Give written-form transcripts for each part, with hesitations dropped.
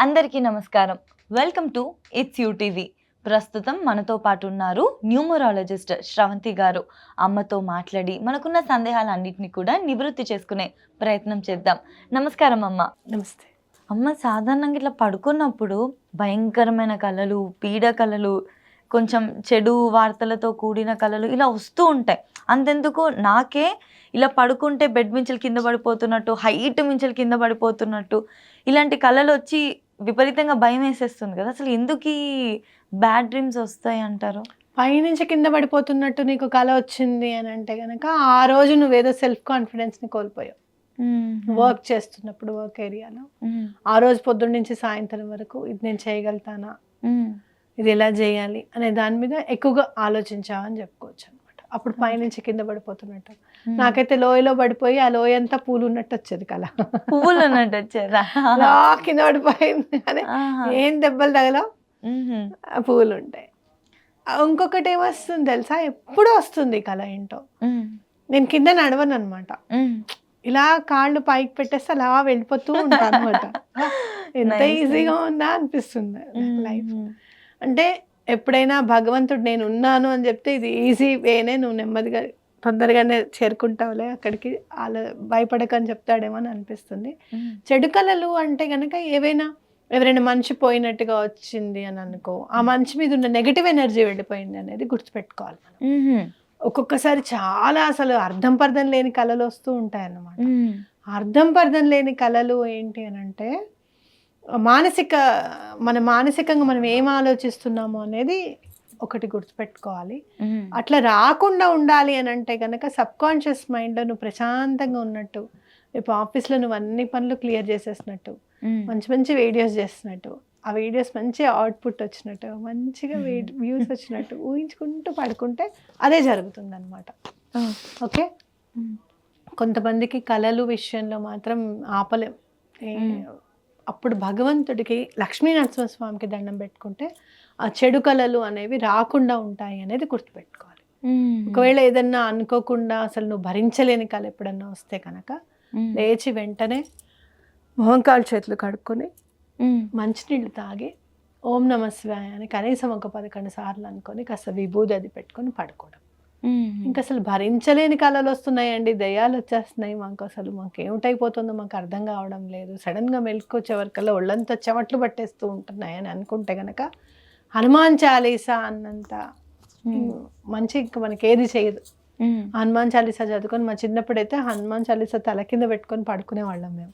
అందరికీ నమస్కారం. Welcome to it's you TV. ప్రస్తుతం మనతో పాటు ఉన్నారు న్యూమరాలజిస్ట్ శ్రవంతి గారు. అమ్మతో మాట్లాడి మనకున్న సందేహాలన్నిటిని కూడా నివృత్తి చేసుకునే ప్రయత్నం చేద్దాం. నమస్కారం అమ్మ. నమస్తే. అమ్మ, సాధారణంగా ఇట్లా పడుకున్నప్పుడు భయంకరమైన కలలు, పీడ కలలు, కొంచెం చెడు వార్తలతో కూడిన కలలు ఇలా వస్తూ ఉంటాయి. అంతెందుకు, నాకే ఇలా పడుకుంటే బెడ్ మించలు కింద పడిపోతున్నట్టు, హైట్ మించలు కింద పడిపోతున్నట్టు ఇలాంటి కలలు వచ్చి విపరీతంగా భయం వేసేస్తుంది కదా. అసలు ఎందుకు ఈ బ్యాడ్ డ్రీమ్స్ వస్తాయి అంటారు? పైనుంచి కింద పడిపోతున్నట్టు నీకు కళ వచ్చింది అని అంటే గనక ఆ రోజు నువ్వేదో సెల్ఫ్ కాన్ఫిడెన్స్ ని కోల్పోయావు. వర్క్ చేస్తున్నప్పుడు వర్క్ ఏరియాలో ఆ రోజు పొద్దున్న నుంచి సాయంత్రం వరకు ఇది నేను చేయగలుగుతానా, ఇది ఎలా చేయాలి అనే దాని మీద ఎక్కువగా ఆలోచించావని చెప్పుకోవచ్చు అనమాట. అప్పుడు పైనుంచి కింద పడిపోతున్నట్టు. నాకైతే లోయలో పడిపోయి ఆ లోయ అంతా పూలు ఉన్నట్టు వచ్చేది కళ. పువ్వులు ఉన్నట్టు వచ్చేదా? అలా కింద పడిపోయింది కానీ ఏం దెబ్బలు తగలవు, పువ్వులు ఉంటాయి. ఇంకొకటి ఏమొస్తుంది తెలుసా, ఎప్పుడూ వస్తుంది కళ ఏంటో. నేను కింద నడవను అనమాట, ఇలా కాళ్ళు పైకి పెట్టేస్తే అలా వెళ్ళిపోతూ ఉంటాను అనమాట. ఎంత ఈజీగా ఉందా అనిపిస్తుంది లైఫ్. అంటే ఎప్పుడైనా భగవంతుడు నేను ఉన్నాను అని చెప్తే ఇది ఈజీ వేనే, నువ్వు నెమ్మదిగా తొందరగానే చేరుకుంటావులే అక్కడికి, అలా భయపడకని చెప్తాడేమో అని అనిపిస్తుంది. చెడు కళలు అంటే కనుక ఎవరైనా మనిషి పోయినట్టుగా వచ్చింది అని అనుకో, ఆ మనిషి మీద ఉన్న నెగటివ్ ఎనర్జీ వెళ్ళిపోయింది అనేది గుర్తుపెట్టుకోవాలి మనం. ఒక్కొక్కసారి చాలా అసలు అర్థం పర్థం లేని కళలు వస్తూ ఉంటాయి అన్నమాట. అర్థం పర్థం లేని కళలు ఏంటి అని అంటే మానసికంగా మనం ఏం ఆలోచిస్తున్నామో అనేది ఒకటి గుర్తుపెట్టుకోవాలి. అట్లా రాకుండా ఉండాలి అని అంటే కనుక సబ్ కాన్షియస్ మైండ్లో నువ్వు ప్రశాంతంగా ఉన్నట్టు, రేపు ఆఫీస్లో నువ్వు అన్ని పనులు క్లియర్ చేసేసినట్టు, మంచి మంచి వీడియోస్ చేస్తున్నట్టు, ఆ వీడియోస్ మంచి అవుట్పుట్ వచ్చినట్టు, మంచిగా వ్యూస్ వచ్చినట్టు ఊహించుకుంటూ పడుకుంటే అదే జరుగుతుంది అనమాట. ఓకే, కొంతమందికి కళలు విషయంలో మాత్రం ఆపలేం. అప్పుడు భగవంతుడికి లక్ష్మీనరసింహస్వామికి దండం పెట్టుకుంటే ఆ చెడు కళలు అనేవి రాకుండా ఉంటాయి అనేది గుర్తుపెట్టుకోవాలి. ఒకవేళ ఏదన్నా అనుకోకుండా అసలు నువ్వు భరించలేని కళ ఎప్పుడన్నా వస్తే కనుక లేచి వెంటనే మొహంకాలు చేతులు కడుక్కొని మంచినీళ్ళు తాగి ఓం నమ శివాయ అని కనీసం ఒక 11 సార్లు అనుకొని కాస్త విభూది అది పెట్టుకొని పడుకోవడం. ఇంకా అసలు భరించలేని కళలు వస్తున్నాయండి, దయ్యాలు వచ్చేస్తున్నాయి, మాకు ఏమిటైపోతుందో మాకు అర్థం కావడం లేదు, సడన్గా మెలుకొచ్చే వరకల్లా ఒళ్ళంతా చెమట్లు పట్టేస్తూ ఉంటున్నాయి అని అనుకుంటే కనుక హనుమాన్ చాలీసా అన్నంత మంచి ఇంకా మనకి ఏది చేయదు. హనుమాన్ చాలీసా చదువుకొని, మా చిన్నప్పుడైతే హనుమాన్ చాలీసా తల కింద పెట్టుకొని పడుకునేవాళ్ళం మేము.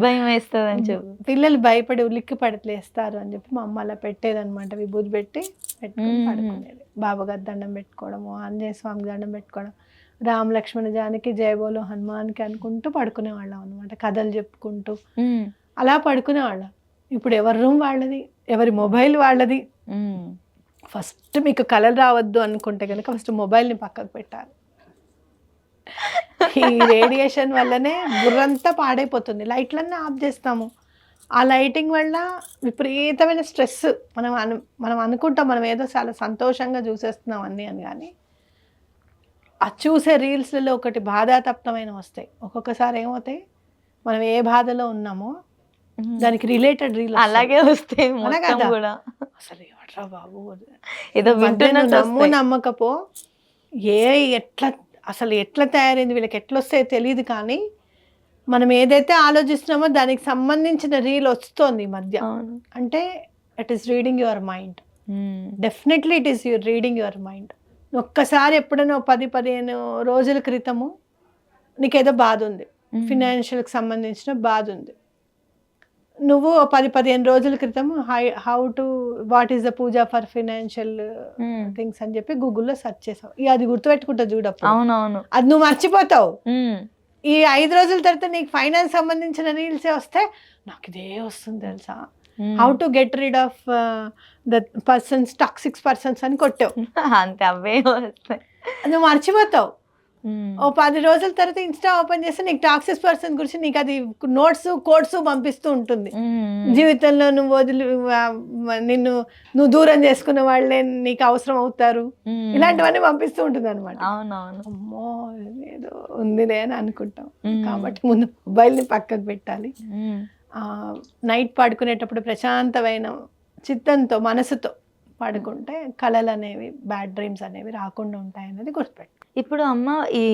భయం వేస్తుందని చెప్పి పిల్లలు భయపడి ఉలిక్కి పడలేస్తారు అని చెప్పి మా అమ్మ అలా పెట్టేదనమాట. విభూతి పెట్టుకొని పడుకునేది. బాబాగారు దండం పెట్టుకోవడము, ఆంజనేయ స్వామికి దండం పెట్టుకోవడం, రామ లక్ష్మణ జానకి జయబోలో హనుమాన్కి అనుకుంటూ పడుకునేవాళ్ళం అనమాట, కథలు చెప్పుకుంటూ అలా పడుకునేవాళ్ళం. ఇప్పుడు ఎవరి రూమ్ వాళ్ళది, ఎవరి మొబైల్ వాళ్ళది. ఫస్ట్ మీకు కళలు రావద్దు అనుకుంటే కనుక ఫస్ట్ మొబైల్ని పక్కకు పెట్టాలి. ఈ రేడియేషన్ వల్లనే బుర్రంతా పాడైపోతుంది. లైట్లన్నీ ఆఫ్ చేస్తాము, ఆ లైటింగ్ వల్ల విపరీతమైన స్ట్రెస్. మనం అనుకుంటాం మనం ఏదో చాలా సంతోషంగా చూసేస్తున్నాం అన్నీ అని, కానీ ఆ చూసే రీల్స్లలో ఒకటి బాధాతప్తమైన వస్తాయి. ఒక్కొక్కసారి ఏమవుతాయి, మనం ఏ బాధలో ఉన్నామో దానికి రిలేటెడ్ రీల్ అలాగే వస్తాయి కూడా. అసలు ఎవట్రా బాబు, ఏదో నమ్ము నమ్మకపో ఎట్లా తయారైంది, వీళ్ళకి ఎట్లా వస్తాయో తెలియదు, కానీ మనం ఏదైతే ఆలోచిస్తున్నామో దానికి సంబంధించిన రీల్ వస్తుంది ఈ మధ్య. అంటే it is reading your mind. Definitely it is reading your mind. ఒక్కసారి ఎప్పుడైనా 10-15 రోజుల క్రితము నీకేదో బాధ ఉంది, ఫినాన్షియల్కి సంబంధించిన బాధ ఉంది, నువ్వు 10-15 రోజుల క్రితం what is the puja for financial things అని చెప్పి గూగుల్లో సెర్చ్ చేసావు. అది గుర్తుపెట్టుకుంటా చూడప్పుడు. అవునవును, అది నువ్వు మర్చిపోతావు. ఈ 5 రోజుల తర్వాత నీకు ఫైనాన్స్ సంబంధించిన రీల్సే వస్తే నాకు ఇదే వస్తుంది తెలుసా, how to get rid of the persons, toxic persons అని కొట్టావు అంతే, అవే వస్తాయి, నువ్వు మర్చిపోతావు. ఓ 10 రోజుల తర్వాత ఇన్స్టా ఓపెన్ చేస్తే నీకు టాక్సిక్ పర్సన్ గురించి నీకు అది నోట్స్ కోడ్స్ పంపిస్తూ ఉంటుంది. జీవితంలో నువ్వు దూరం చేసుకున్న వాళ్ళే నీకు అవసరం అవుతారు, ఇలాంటివన్నీ పంపిస్తూ ఉంటుంది అనమాట. అమ్మో ఏదో ఉందిలే అని అనుకుంటాం. కాబట్టి ముందు మొబైల్ని పక్కకు పెట్టాలి. నైట్ పడుకునేటప్పుడు ప్రశాంతమైన చిత్తంతో మనసుతో పడుకుంటే కళలు అనేవి బ్యాడ్ డ్రీమ్స్ అనేవి రాకుండా ఉంటాయి అనేది గుర్తుపెట్టు. ఇప్పుడు అమ్మ ఈ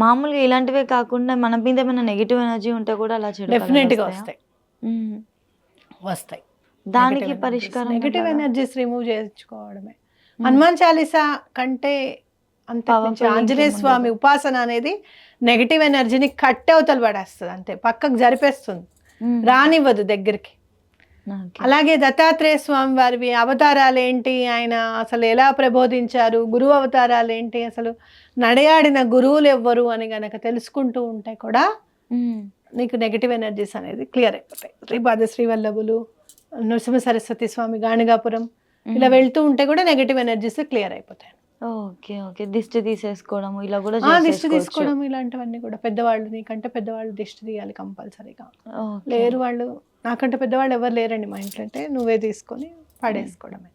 మామూలుగా ఇలాంటివే కాకుండా మన మీద ఏమైనా నెగిటివ్ ఎనర్జీ ఉంటే కూడా అలా చెడు డెఫినెట్గా వస్తాయి. దానికి పరిష్కారం నెగిటివ్ ఎనర్జీస్ రిమూవ్ చేసుకోవడమే. హనుమాన్ చాలీసా కంటే అంత ఆంజనేయ స్వామి ఉపాసన అనేది నెగిటివ్ ఎనర్జీని కట్టెవతలు పడేస్తుంది, అంతే పక్కకు జరిపేస్తుంది, రానివ్వదు దగ్గరికి. అలాగే దత్తాత్రేయ స్వామి వారివి అవతారాలు ఏంటి, ఆయన అసలు ఎలా ప్రబోధించారు, గురువు అవతారాలు ఏంటి, అసలు నడయాడిన గురువులు ఎవ్వరు అని గనక తెలుసుకుంటూ ఉంటే కూడా నీకు నెగిటివ్ ఎనర్జీస్ అనేది క్లియర్ అయిపోతాయి. శ్రీపాద శ్రీవల్లభులు, నృసింహ సరస్వతి స్వామి, గాణిగాపురం ఇలా వెళ్తూ ఉంటే కూడా నెగిటివ్ ఎనర్జీస్ క్లియర్ అయిపోతాయి. Okay okay. దిష్టి తీసేసుకోవడం ఇలా కూడా దిష్టి తీసుకోవడం ఇలాంటివన్నీ కూడా పెద్దవాళ్ళు, నీకంటే పెద్దవాళ్ళు దిష్టి తీయాలి కంపల్సరీగా. లేరు వాళ్ళు, నాకంటే పెద్దవాళ్ళు ఎవరు లేరండి మా ఇంట్లో అంటే నువ్వే తీసుకొని పడేసుకోవడమే.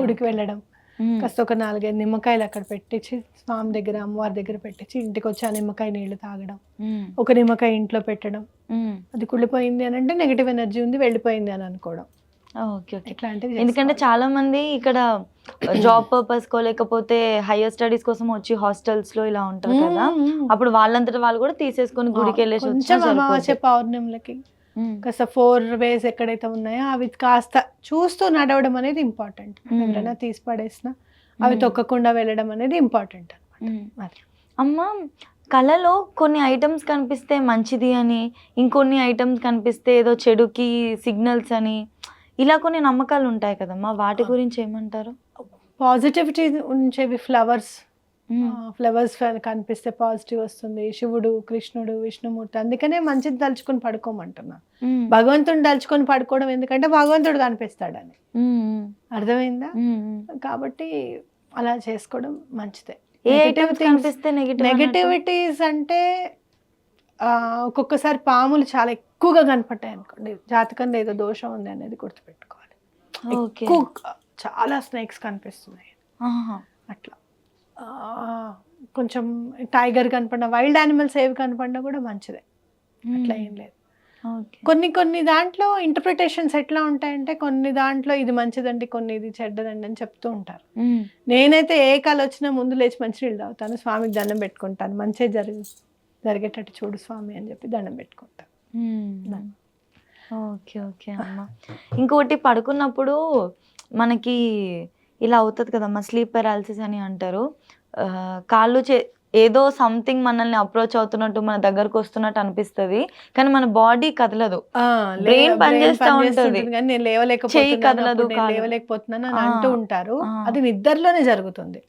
గుడికి వెళ్ళడం, కాస్త ఒక 4-5 నిమ్మకాయలు అక్కడ పెట్టించి స్వామి దగ్గర అమ్మవారి దగ్గర పెట్టించి ఇంటికి వచ్చి ఆ నిమ్మకాయ నీళ్లు తాగడం, ఒక నిమ్మకాయ ఇంట్లో పెట్టడం, అది కుళ్ళిపోయింది అని అంటే నెగిటివ్ ఎనర్జీ ఉంది వెళ్ళిపోయింది అని అనుకోవడం. ఎందుకంటే చాలా మంది ఇక్కడ జాబ్ పర్పస్ కో లేకపోతే హైయర్ స్టడీస్ కోసం వచ్చి హాస్టల్స్ లో ఇలా ఉంటారు కదా, అప్పుడు వాళ్ళంతటా వాళ్ళు కూడా తీసేసుకొని గుడికి వెళ్ళేసి అమావాస్య పౌర్ణములకి కాస్త 4 ways ఎక్కడైతే ఉన్నాయో అవి కాస్త చూస్తూ నడవడం అనేది ఇంపార్టెంట్. ఎవరైనా తీసి పడేసినా అవి తొక్కకుండా వెళ్ళడం అనేది ఇంపార్టెంట్ అన్నమాట. అమ్మ, కళలో కొన్ని ఐటమ్స్ కనిపిస్తే మంచిది అని, ఇంకొన్ని ఐటమ్స్ కనిపిస్తే ఏదో చెడుకి సిగ్నల్స్ అని, ఇలా కొన్ని నమ్మకాలు ఉంటాయి కదమ్మా, వాటి గురించి ఏమంటారు? పాజిటివిటీ ఉంచేవి ఫ్లవర్స్ కనిపిస్తే పాజిటివ్ వస్తుంది. శివుడు, కృష్ణుడు, విష్ణుమూర్తి, అందుకనే మంచిది తలుచుకొని పడుకోమంటున్నా. భగవంతుని తలుచుకొని పడుకోవడం ఎందుకంటే భగవంతుడు కనిపిస్తాడని, అర్థమైందా? కాబట్టి అలా చేసుకోవడం మంచిదే. నెగటివిటీస్ అంటే ఒక్కొక్కసారి పాములు చాలా ఎక్కువగా కనపడ్డాయి అనుకోండి, జాతకంలో ఏదో దోషం ఉంది అనేది గుర్తుపెట్టుకోవాలి. ఎక్కువ చాలా స్నేక్స్ కనిపిస్తున్నాయి అట్లా. కొంచెం టైగర్ కనపడినా, వైల్డ్ యానిమల్స్ ఏవి కనపడినా కూడా మంచిదే, అట్లా ఏం లేదు. కొన్ని దాంట్లో ఇంటర్ప్రిటేషన్స్ ఎట్లా ఉంటాయంటే, కొన్ని దాంట్లో ఇది మంచిదండి, కొన్ని ఇది చెడ్డదండి అని చెప్తూ ఉంటారు. నేనైతే ఏ కళ వచ్చినా ముందు లేచి మంచినీళ్ళు తాగుతాను, స్వామికి దండం పెట్టుకుంటాను, మంచి జరిగేటట్టు చూడు స్వామి అని చెప్పి దండం పెట్టుకుంటాను. ఓకే ఓకే అమ్మ. ఇంకోటి, పడుకున్నప్పుడు మనకి ఇలా అవుతుంది కదమ్మా, స్లీప్ పెరాలసిస్ అని అంటారు. కాళ్ళు ఏదో సంథింగ్ మనల్ని అప్రోచ్ అవుతున్నట్టు, మన దగ్గరకు వస్తున్నట్టు అనిపిస్తుంది, కానీ మన బాడీ కదలదు, బ్రెయిన్ పనిచేస్తూ ఉంటుంది, చెయ్యి కదలదు, లేవలేకపోతున్నాను అని అంటూ ఉంటారు. అది నిద్రలోనే జరుగుతుంది.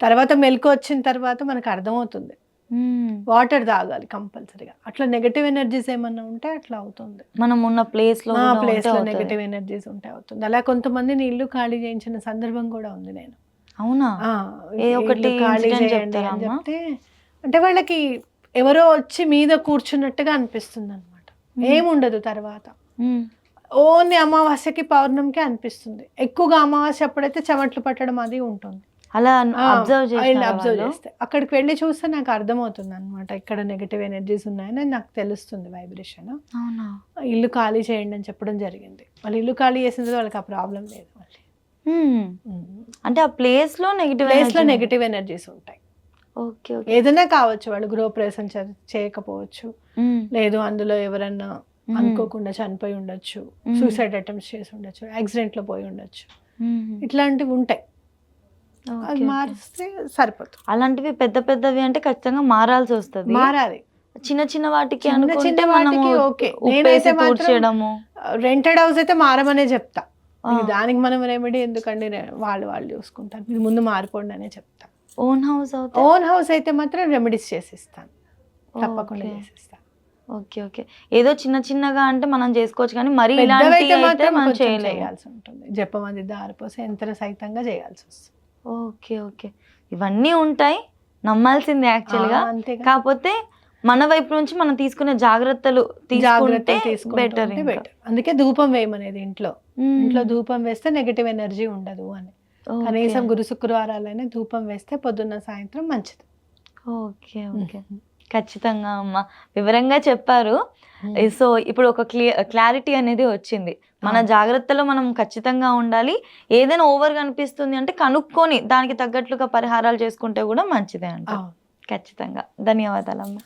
తర్వాత మెలకు వచ్చిన తర్వాత మనకు అర్థమవుతుంది. వాటర్ తాగాలి కంపల్సరీగా. అట్లా నెగటివ్ ఎనర్జీస్ ఏమన్నా ఉంటే అట్లా అవుతుంది. మనం ఉన్న ప్లేస్ లో నెగటివ్ ఎనర్జీస్ ఉంటే అవుతుంది. అలా కొంతమందిని ఇల్లు ఖాళీ చేయించిన సందర్భం కూడా ఉంది. నేను అవునా, ఖాళీ చేయండి అని చెప్తే, అంటే వాళ్ళకి ఎవరో వచ్చి మీద కూర్చున్నట్టుగా అనిపిస్తుంది అనమాట, ఏముండదు. తర్వాత ఓన్లీ అమావాస్యకి పౌర్ణమికి అనిపిస్తుంది. ఎక్కువగా అమావాస్య అప్పుడైతే చెమట్లు పట్టడం అది ఉంటుంది. అలా అబ్జర్వ్ చేస్తే అక్కడికి వెళ్ళి చూస్తే నాకు అర్థమవుతుంది అనమాట, ఇక్కడ నెగటివ్ ఎనర్జీస్ ఉన్నాయని నాకు తెలుస్తుంది, వైబ్రేషన్. ఇల్లు ఖాళీ చేయండి అని చెప్పడం జరిగింది. వాళ్ళు ఇల్లు ఖాళీ చేసిన వాళ్ళకి ఆ ప్రాబ్లం లేదు. మళ్ళీ అంటే ఆ ప్లేస్ లో నెగటివ్ ఎనర్జీస్ ఉంటాయి. ఏదైనా కావచ్చు, వాళ్ళు గృహప్రవేశం చేయకపోవచ్చు, లేదు అందులో ఎవరన్నా అనుకోకుండా చనిపోయి ఉండొచ్చు, సూసైడ్ అటెంప్ట్స్ చేసి ఉండొచ్చు, యాక్సిడెంట్ లో పోయి ఉండొచ్చు, ఇట్లాంటివి ఉంటాయి. అది మారిస్తే సరిపోతుంది. అలాంటివి పెద్ద పెద్దవి అంటే ఖచ్చితంగా మారాల్సి వస్తుంది. మారాలి. చిన్న చిన్న వాటికి ఓకే. నేనైతే రెంటెడ్ హౌస్ అయితే మారమనే చెప్తా. దానికి మనం రెమెడీ ఎందుకండి, వాళ్ళు చూసుకుంటారు, మీరు ముందు మారిపోండి అనే చెప్తా. ఓన్ హౌస్ అయితే మాత్రం రెమెడీస్ చేసిస్తాను, తప్పకుండా చేసిస్తాను. Okay okay. ఏదో చిన్న చిన్నగా అంటే మనం చేసుకోవచ్చు, కానీ మరి చేయాల్సి ఉంటుంది. జపమది దారిపోసి యంత్ర సహితంగా చేయాల్సి వస్తుంది. Okay okay. ఇవన్నీ ఉంటాయి, నమ్మాల్సిందే యాక్చువల్గా. కాకపోతే మన వైపు నుంచి మనం తీసుకునే జాగ్రత్తలు తీసుకుంటే బెటర్. అందుకే ధూపం వేయమనేది. ఇంట్లో ధూపం వేస్తే నెగటివ్ ఎనర్జీ ఉండదు అని. కనీసం గురు శుక్రవారాలైనా ధూపం వేస్తే పొద్దున్న సాయంత్రం మంచిది. Okay okay. ఖచ్చితంగా అమ్మ, వివరంగా చెప్పారు. సో ఇప్పుడు ఒక క్లారిటీ అనేది వచ్చింది. మన జాగ్రత్తలో మనం ఖచ్చితంగా ఉండాలి. ఏదైనా ఓవర్గా అనిపిస్తుంది అంటే కనుక్కొని దానికి తగ్గట్లుగా పరిహారాలు చేసుకుంటే కూడా మంచిదే అంట. ఖచ్చితంగా. ధన్యవాదాలమ్మా.